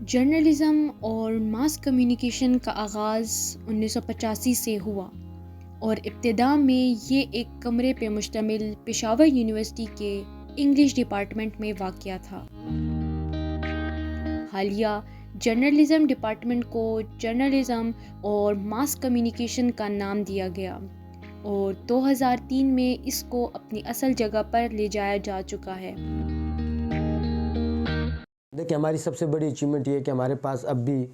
Journalism اور mass communication کا آغاز 1985 سے ہوا اور ابتدا میں یہ ایک کمرے پہ مشتمل پشاور یونیورسٹی کے انگلش ڈپارٹمنٹ میں واقع تھا۔ حالیہ جرنلزم ڈپارٹمنٹ کو جرنلزم اور ماس کمیونیکیشن کا نام دیا گیا اور 2003 میں اس کو اپنی اصل جگہ پر لے جایا جا چکا ہے۔ دیکھیں، ہماری سب سے بڑی اچیومنٹ یہ ہے کہ ہمارے پاس اب بھی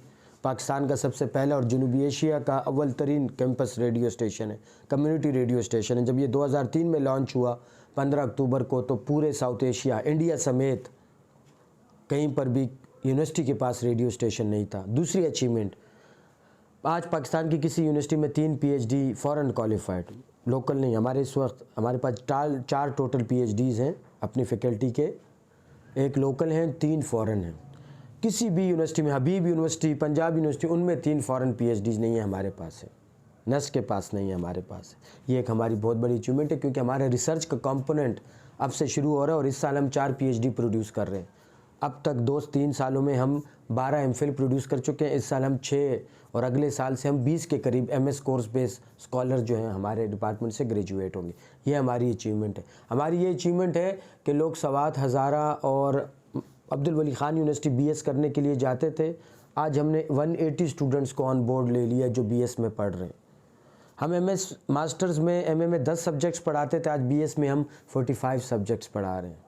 پاکستان کا سب سے پہلا اور جنوبی ایشیا کا اول ترین کیمپس ریڈیو اسٹیشن ہے، کمیونٹی ریڈیو اسٹیشن ہے۔ جب یہ 2003 میں لانچ ہوا 15 اکتوبر کو، تو پورے ساؤتھ ایشیا، انڈیا سمیت کہیں پر بھی یونیورسٹی کے پاس ریڈیو اسٹیشن نہیں تھا۔ دوسری اچیومنٹ، آج پاکستان کی کسی یونیورسٹی میں 3 پی ایچ ڈی فورن کوالیفائڈ، لوکل نہیں۔ ہمارے اس وقت ہمارے پاس 4 ٹوٹل پی ایچ ڈیز ہیں اپنی فیکلٹی کے، 1 لوکل ہیں، 3 فورن ہیں۔ کسی بھی یونیورسٹی میں، حبیب یونیورسٹی، پنجاب یونیورسٹی، ان میں 3 فورن پی ایچ ڈیز نہیں ہیں ہمارے پاس ہے، نس کے پاس نہیں ہے ہمارے پاس۔ یہ ایک ہماری بہت بڑی اچیومنٹ ہے، کیونکہ ہمارے ریسرچ کا کمپوننٹ اب سے شروع ہو رہا ہے اور اس سال ہم 4 پی ایچ ڈی پروڈیوس کر رہے ہیں۔ اب تک 3 سالوں میں ہم 12 ایم فل پروڈیوس کر چکے ہیں، اس سال ہم 6 اور اگلے سال سے ہم 20 کے قریب ایم ایس کورس بیس اسکالر جو ہیں ہمارے ڈپارٹمنٹ سے گریجویٹ ہوں گے۔ یہ ہماری اچیومنٹ ہے۔ ہماری یہ اچیومنٹ ہے کہ لوگ سوات، ہزارہ اور عبد Wali Khan university B S کرنے کے لیے جاتے تھے، آج ہم نے 180 اسٹوڈنٹس کو آن بورڈ لے لیا جو بی ایس میں پڑھ رہے ہیں۔ ہم ایم ایس ماسٹرز میں، ایم اے میں 10 سبجیکٹس پڑھاتے تھے، آج بی ایس میں ہم 45 سبجیکٹس پڑھا رہے ہیں۔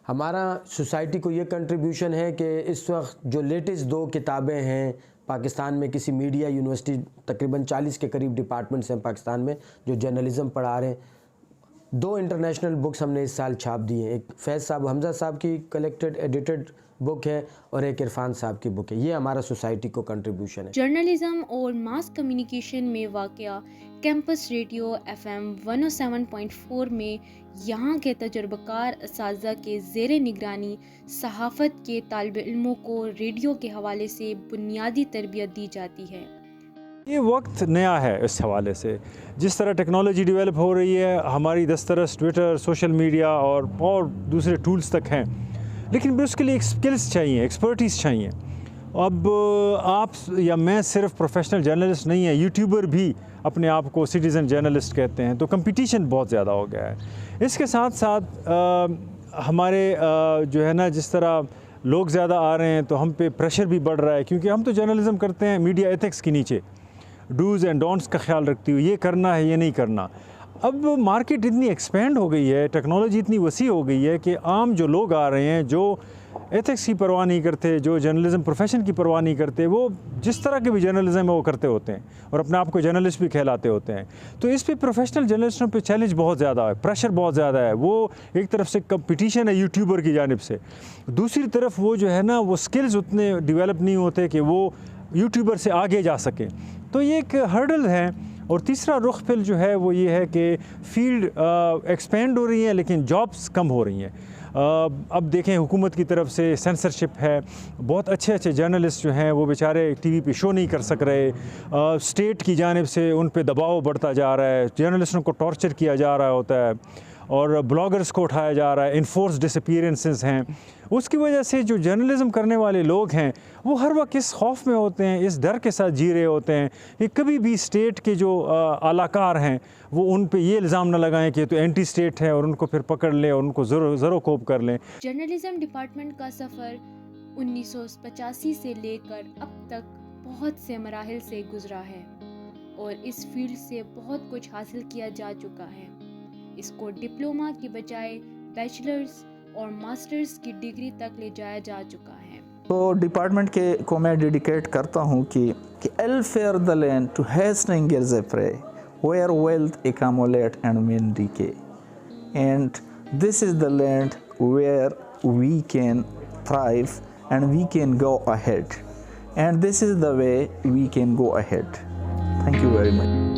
ہمارا سوسائٹی کو یہ کنٹریبیوشن ہے کہ اس وقت جو لیٹسٹ 2 کتابیں ہیں پاکستان میں کسی میڈیا یونیورسٹی، تقریباً 40 کے قریب ڈپارٹمنٹس ہیں پاکستان میں جو جرنلزم پڑھا رہے ہیں۔ 2 انٹرنیشنل بکس ہم نے اس سال چھاپ دی ہیں، ایک فیض صاحب حمزہ صاحب کی کلیکٹڈ ایڈیٹڈ بک ہے اور ایک عرفان صاحب کی بک ہے۔ یہ ہمارا سوسائٹی کو کنٹریبیوشن ہے۔ جرنلزم اور ماس کمیونیکیشن میں واقع کیمپس ریڈیو ایف ایم 107.4 میں یہاں کے تجربہ کار اساتذہ کے زیر نگرانی صحافت کے طالب علموں کو ریڈیو کے حوالے سے بنیادی تربیت دی جاتی ہے۔ یہ وقت نیا ہے اس حوالے سے، جس طرح ٹیکنالوجی ڈیولپ ہو رہی ہے، ہماری دسترس ٹویٹر، سوشل میڈیا اور دوسرے ٹولز تک ہیں، لیکن اس کے لیے ایک سکلز چاہیے، ایکسپرٹیز چاہیے۔ اب آپ یا میں صرف پروفیشنل جرنلسٹ نہیں ہیں، یوٹیوبر بھی اپنے آپ کو سٹیزن جرنلسٹ کہتے ہیں، تو کمپٹیشن بہت زیادہ ہو گیا ہے۔ اس کے ساتھ ساتھ ہمارے جو ہے نا، جس طرح لوگ زیادہ آ رہے ہیں تو ہم پہ پریشر بھی بڑھ رہا ہے، کیونکہ ہم تو جرنلزم کرتے ہیں میڈیا ایتھکس کے نیچے، ڈوز اینڈ ڈونٹس کا خیال رکھتی ہوئی، یہ کرنا ہے یہ نہیں کرنا۔ اب مارکیٹ اتنی ایکسپینڈ ہو گئی ہے، ٹیکنالوجی اتنی وسیع ہو گئی ہے کہ عام جو لوگ آ رہے ہیں، جو ایتھکس کی پرواہ نہیں کرتے، جو جرنلزم پروفیشن کی پرواہ نہیں کرتے، وہ جس طرح کے بھی جرنلزم ہے وہ کرتے ہوتے ہیں اور اپنے آپ کو جرنلسٹ بھی کہلاتے ہوتے ہیں۔ تو اس پہ پروفیشنل جرنلسٹوں پہ چیلنج بہت زیادہ ہے، پریشر بہت زیادہ ہے۔ وہ ایک طرف سے کمپٹیشن ہے یوٹیوبر کی جانب سے، دوسری طرف وہ جو ہے نا، وہ سکلز اتنے ڈیولپ نہیں ہوتے کہ وہ یوٹیوبر سے آگے جا سکیں، تو یہ ایک ہرڈل ہے۔ اور تیسرا رخ پھر جو ہے وہ یہ ہے کہ فیلڈ ایکسپینڈ ہو رہی ہیں لیکن جابس کم ہو رہی ہیں۔ اب دیکھیں، حکومت کی طرف سے سینسرشپ ہے، بہت اچھے جرنلسٹ جو ہیں وہ بیچارے ٹی وی پہ شو نہیں کر سک رہے، اسٹیٹ کی جانب سے ان پہ دباؤ بڑھتا جا رہا ہے، جرنلسٹوں کو ٹارچر کیا جا رہا ہوتا ہے اور بلاگرز کو اٹھایا جا رہا ہے، انفورس ڈس اپیئرنسز ہیں۔ اس کی وجہ سے جو جرنلزم کرنے والے لوگ ہیں وہ ہر وقت اس خوف میں ہوتے ہیں، اس ڈر کے ساتھ جی رہے ہوتے ہیں کہ کبھی بھی اسٹیٹ کے جو اعلیٰ کار ہیں وہ ان پہ یہ الزام نہ لگائیں کہ تو اینٹی اسٹیٹ ہے اور ان کو پھر پکڑ لیں اور ان کو زرو کوب کر لیں۔ جرنلزم ڈپارٹمنٹ کا سفر 1985 سے لے کر اب تک بہت سے مراحل سے گزرا ہے اور اس فیلڈ سے بہت کچھ حاصل کیا جا چکا ہے۔ اس کو ڈپلومہ کی بجائے بیچلرز اور ماسٹرز کی ڈگری تک لے جایا جا چکا ہے۔ تو ڈپارٹمنٹ کو میں ڈیڈیکیٹ کرتا ہوں کہ ill fares the land to hastening ills a prey where wealth accumulate and men decay, and this is the land where we can thrive and we can go ahead, and this is the way we can go ahead. Thank you very much.